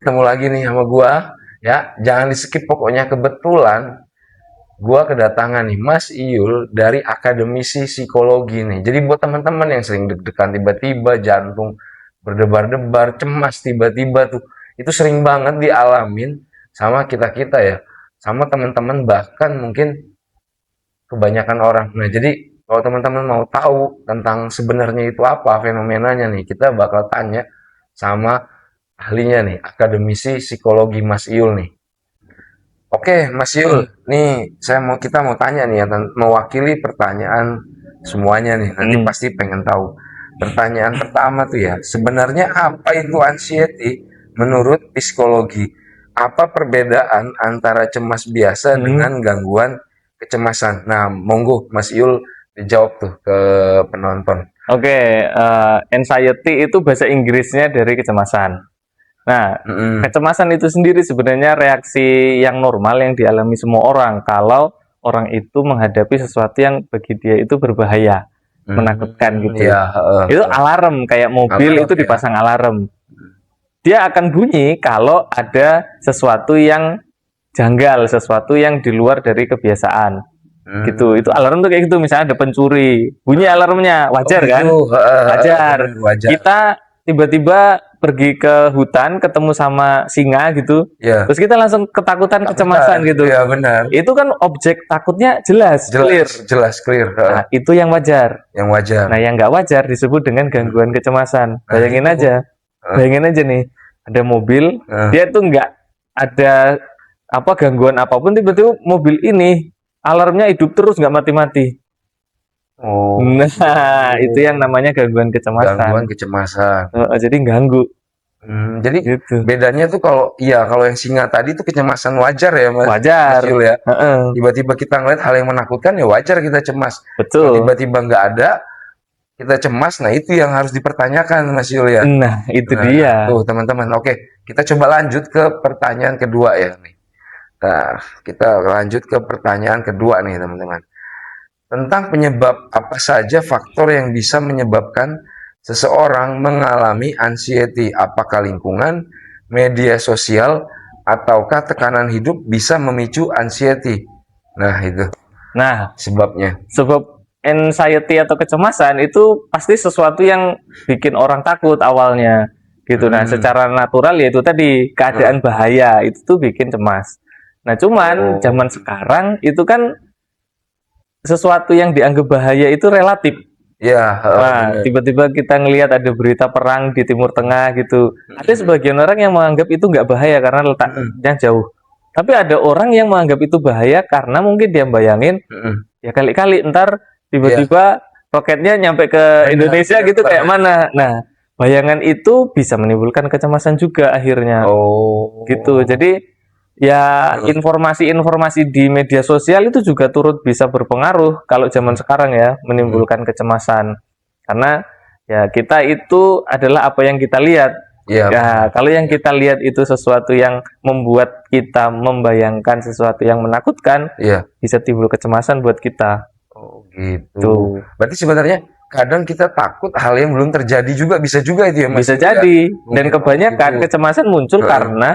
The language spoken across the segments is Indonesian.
ketemu lagi nih sama gua ya. Jangan di-skip pokoknya. Kebetulan gua kedatangan nih Mas Iyul dari akademisi psikologi nih. Jadi buat teman-teman yang sering deg-degan tiba-tiba jantung berdebar-debar, cemas tiba-tiba tuh, itu sering banget dialamin sama kita-kita ya. Sama teman-teman bahkan mungkin kebanyakan orang. Nah, jadi kalau teman-teman mau tahu tentang sebenarnya itu apa fenomenanya nih, kita bakal tanya sama ahlinya nih, akademisi psikologi Mas Iul nih. Oke, Mas Iul, nih kita mau tanya nih ya, mewakili pertanyaan semuanya nih. Nanti Hmm. pasti pengen tahu. Pertanyaan pertama tuh ya, sebenarnya apa itu anxiety menurut psikologi? Apa perbedaan antara cemas biasa Hmm. dengan gangguan kecemasan? Nah, monggo Mas Iul dijawab tuh ke penonton. Oke, anxiety itu bahasa Inggrisnya dari kecemasan. Nah, Mm-mm. kecemasan itu sendiri sebenarnya reaksi yang normal yang dialami semua orang kalau orang itu menghadapi sesuatu yang bagi dia itu berbahaya, menakutkan gitu. Ya, Itu alarm, kayak mobil alarm itu ya. dipasang alarm. Dia akan bunyi kalau ada sesuatu yang janggal, sesuatu yang di luar dari kebiasaan. Gitu. Itu Hmm. alarm tuh kayak gitu, misalnya ada pencuri, bunyi alarmnya, Oh wajar gitu, kan? bener Wajar. wajar. Kita tiba-tiba pergi ke hutan ketemu sama singa gitu, Ya, terus kita langsung ketakutan, takutan. kecemasan gitu. Ya benar. Itu kan objek takutnya jelas, clear. Jelas, jelas clear. Nah, itu yang wajar. Yang wajar. Nah, yang nggak wajar disebut dengan gangguan kecemasan. Nah itu. Eh, Bayangin aja nih, ada mobil, eh. dia tuh nggak ada apa gangguan apapun, tiba-tiba mobil ini alarmnya hidup terus nggak mati-mati. Oh, Nah, itu yang namanya gangguan gangguan kecemasan. kecemasan. Jadi ganggu, Jadi gitu. bedanya tuh kalau yang singa tadi tuh kecemasan wajar ya Mas Wajar. Yul ya. Heeh, Tiba-tiba kita ngeliat hal yang menakutkan ya wajar kita cemas. Kalau betul. tiba-tiba nggak ada kita cemas, nah itu yang harus dipertanyakan Mas Yul ya. Nah, itu Nah, dia. tuh teman-teman. Oke, kita coba lanjut ke pertanyaan kedua ya nih. Nah, kita lanjut ke pertanyaan kedua nih teman-teman. Tentang penyebab apa saja faktor yang bisa menyebabkan seseorang mengalami anxiety. Apakah lingkungan, media sosial, ataukah tekanan hidup bisa memicu anxiety? Nah, itu Nah, sebabnya. sebab anxiety atau kecemasan itu pasti sesuatu yang bikin orang takut awalnya. Gitu. Nah, Hmm. secara natural yaitu tadi keadaan bahaya itu tuh bikin cemas. Nah, cuman Oh, zaman sekarang itu kan sesuatu yang dianggap bahaya itu relatif. ya, Nah, benar. tiba-tiba kita ngelihat ada berita perang di Timur Tengah gitu. Ada sebagian orang yang menganggap itu nggak bahaya karena letaknya jauh. Tapi ada orang yang menganggap itu bahaya karena mungkin dia bayangin, ya kali-kali ntar Ya, tiba-tiba roketnya nyampe ke benar, Indonesia benar gitu kayak banget. mana. Nah, bayangan itu bisa menimbulkan kecemasan juga akhirnya. Gitu. Oh, Jadi ya informasi-informasi di media sosial itu juga turut bisa berpengaruh kalau zaman sekarang ya, menimbulkan kecemasan. Karena ya kita itu adalah apa yang kita lihat. ya Ya, benar. kalau yang kita lihat itu sesuatu yang membuat kita membayangkan sesuatu yang menakutkan, Iya. bisa timbul kecemasan buat kita. Oh gitu. Tuh, Berarti sebenarnya kadang kita takut hal yang belum terjadi juga bisa juga itu ya Mas bisa Yul ya? jadi. Dan Mungkin oh kebanyakan gitu. kecemasan muncul Heeh. karena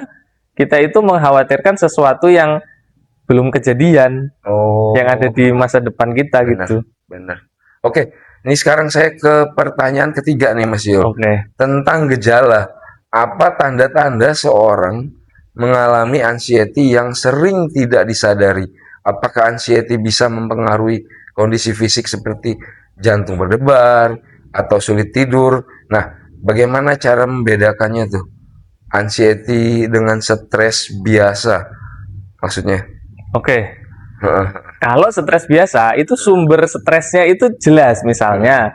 kita itu mengkhawatirkan sesuatu yang belum kejadian, yang ada Oh, di masa depan kita benar, gitu. benar. Oke, ini sekarang saya ke pertanyaan ketiga nih Mas Yul. Oke. Tentang gejala. Apa tanda-tanda seorang mengalami anxiety yang sering tidak disadari? Apakah anxiety bisa mempengaruhi kondisi fisik seperti jantung berdebar atau sulit tidur? Nah, bagaimana cara membedakannya tuh? Anxiety dengan stres biasa maksudnya. Oke. Kalau stres biasa itu sumber stresnya itu jelas, misalnya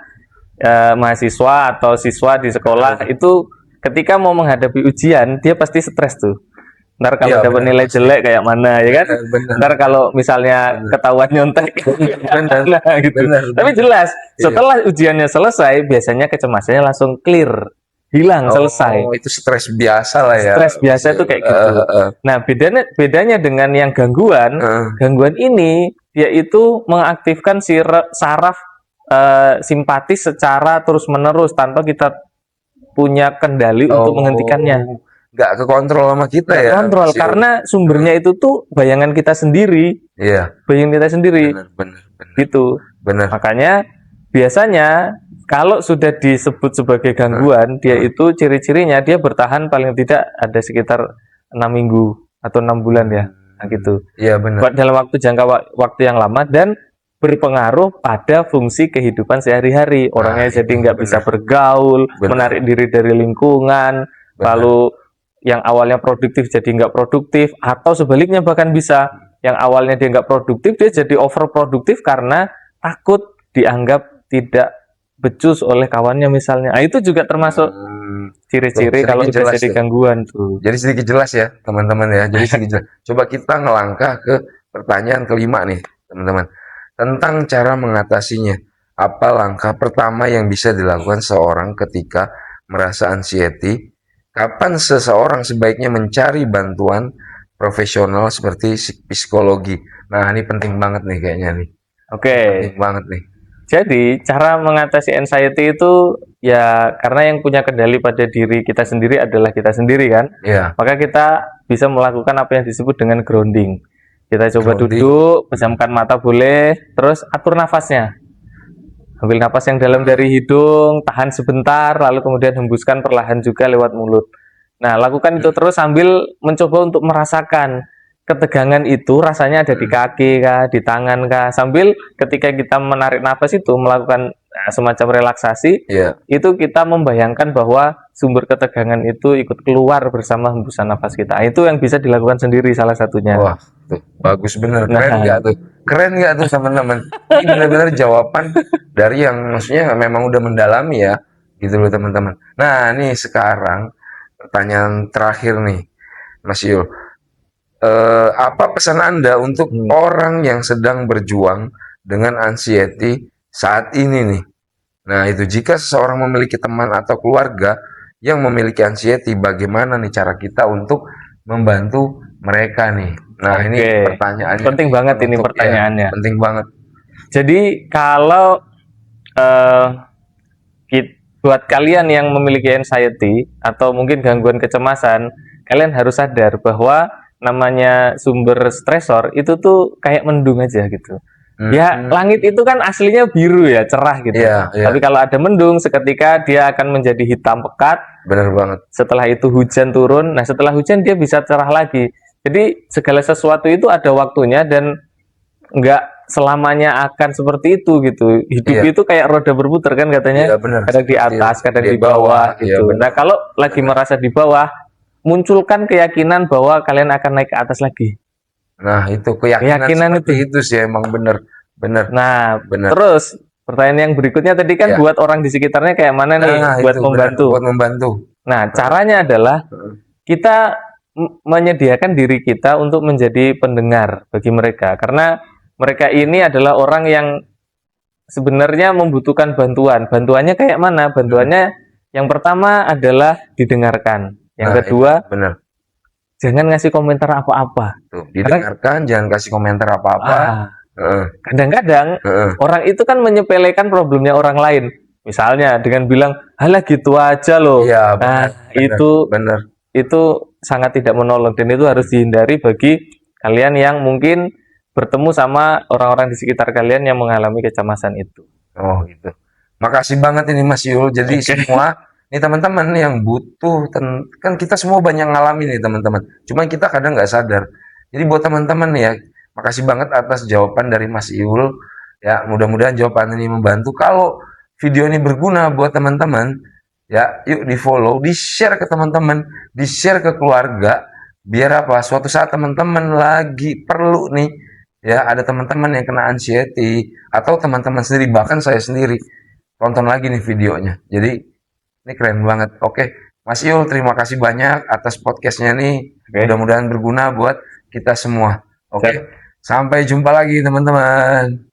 mahasiswa atau siswa di sekolah itu ketika mau menghadapi ujian dia pasti stres tuh. Ntar kalau Iya dapat benar nilai pasti. jelek kayak mana ya kan? Benar, benar, Ntar benar, kalau misalnya benar. ketahuan nyontek, Benar, nah gitu. benar, Tapi benar. jelas Iya. setelah ujiannya selesai biasanya kecemasannya langsung clear, hilang, Oh, selesai. itu stres biasa lah ya, Stres Mas biasa itu Yul. kayak gitu. Nah, bedanya dengan yang gangguan, gangguan ini dia itu mengaktifkan saraf simpatis secara terus-menerus tanpa kita punya kendali untuk Oh, menghentikannya. nggak kekontrol sama kita nggak ya. kontrol Mas Yul. karena sumbernya itu tuh bayangan kita sendiri, Iya, bayangan kita sendiri benar. gitu. Benar. Makanya biasanya kalau sudah disebut sebagai gangguan, dia itu ciri-cirinya dia bertahan paling tidak ada sekitar 6 minggu atau 6 bulan ya, nah, gitu. Iya, benar. Buat dalam waktu yang lama dan berpengaruh pada fungsi kehidupan sehari-hari. Orangnya jadi itu nggak bisa benar. bergaul, Benar. menarik diri dari lingkungan, Benar. lalu yang awalnya produktif jadi nggak produktif, atau sebaliknya bahkan bisa yang awalnya dia nggak produktif dia jadi overproduktif karena takut dianggap tidak becus oleh kawannya misalnya. Nah, itu juga termasuk ciri-ciri Tuh, kalau sedikit udah jelas jadi tuh. gangguan tuh. Jadi sedikit jelas ya, teman-teman ya. Jadi sedikit jelas. Coba kita ngelangkah ke pertanyaan kelima nih, teman-teman. Tentang cara mengatasinya. Apa langkah pertama yang bisa dilakukan seorang ketika merasa anxiety? Kapan seseorang sebaiknya mencari bantuan profesional seperti psikologi? Nah, ini penting banget nih kayaknya nih. Oke. Penting banget nih. Jadi, cara mengatasi anxiety itu ya karena yang punya kendali pada diri kita sendiri adalah kita sendiri kan. Iya. Maka kita bisa melakukan apa yang disebut dengan grounding. Kita coba Grounding. duduk, pejamkan mata boleh, terus atur nafasnya. Ambil napas yang dalam dari hidung, tahan sebentar, lalu kemudian hembuskan perlahan juga lewat mulut. Nah, lakukan itu terus sambil mencoba untuk merasakan ketegangan itu rasanya ada di kaki kah, di tangan kah, sambil ketika kita menarik nafas itu melakukan semacam relaksasi, Iya. itu kita membayangkan bahwa sumber ketegangan itu ikut keluar bersama hembusan nafas kita. Itu yang bisa dilakukan sendiri salah satunya. Wah, tuh bagus bener. Keren Nah. nggak tuh? Keren nggak tuh teman-teman? Ini benar-benar jawaban dari yang maksudnya memang udah mendalami ya, gitu loh teman-teman. Nah, nih sekarang pertanyaan terakhir nih, Mas Yul. Apa pesan Anda untuk orang yang sedang berjuang dengan anxiety saat ini nih? Nah, itu jika seseorang memiliki teman atau keluarga yang memiliki anxiety, bagaimana nih cara kita untuk membantu mereka nih? Nah, ini Oke. pertanyaannya. Penting banget ini Untuk- pertanyaannya. ya, penting banget. Jadi kalau buat kalian yang memiliki anxiety atau mungkin gangguan kecemasan, kalian harus sadar bahwa namanya sumber stresor itu tuh kayak mendung aja gitu. Ya, langit itu kan aslinya biru ya, cerah gitu. Iya, iya. Tapi kalau ada mendung, seketika dia akan menjadi hitam pekat. Bener banget. Setelah itu hujan turun. Nah, setelah hujan dia bisa cerah lagi. Jadi segala sesuatu itu ada waktunya dan nggak selamanya akan seperti itu gitu. Hidup Iya. itu kayak roda berputar kan katanya. Iya, benar. Kadang di atas, kadang Di di bawah bawah, iya, gitu. benar. Nah, kalau lagi merasa di bawah, munculkan keyakinan bahwa kalian akan naik ke atas lagi. Nah, itu keyakinan Keyakinan seperti itu sih emang bener. Nah, Benar. terus pertanyaan yang berikutnya tadi kan Ya. buat orang di sekitarnya kayak mana nih Nah, buat itu membantu. benar, buat membantu. Nah, caranya adalah kita menyediakan diri kita untuk menjadi pendengar bagi mereka, karena mereka ini adalah orang yang sebenarnya membutuhkan bantuan. Bantuannya kayak mana? Bantuannya yang pertama adalah didengarkan. Yang Nah, kedua, itu bener. jangan ngasih komentar apa-apa. Tuh, didengarkan, jangan kasih komentar apa-apa. Ah, Heeh, kadang-kadang heeh. orang itu kan menyepelekan problemnya orang lain. Misalnya dengan bilang, "Halah gitu aja loh." Iya, Nah, bener, bener. itu sangat tidak menolong dan itu harus dihindari bagi kalian yang mungkin bertemu sama orang-orang di sekitar kalian yang mengalami kecemasan itu. Oh, gitu. Makasih banget ini Mas Yul. Jadi semua nih teman-teman yang butuh kan kita semua banyak ngalamin nih teman-teman. Cuma kita kadang nggak sadar. Jadi buat teman-teman nih ya, makasih banget atas jawaban dari Mas Yul. Ya, mudah-mudahan jawaban ini membantu. Kalau video ini berguna buat teman-teman, ya yuk di-follow, di-share ke teman-teman, di-share ke keluarga. Biar apa? Suatu saat teman-teman lagi perlu nih, ya ada teman-teman yang kena anxiety atau teman-teman sendiri, bahkan saya sendiri, tonton lagi nih videonya. Jadi ini keren banget. Oke, Mas Yul, terima kasih banyak atas podcastnya nih. Oke. Mudah-mudahan berguna buat kita semua. Oke, sampai jumpa lagi teman-teman.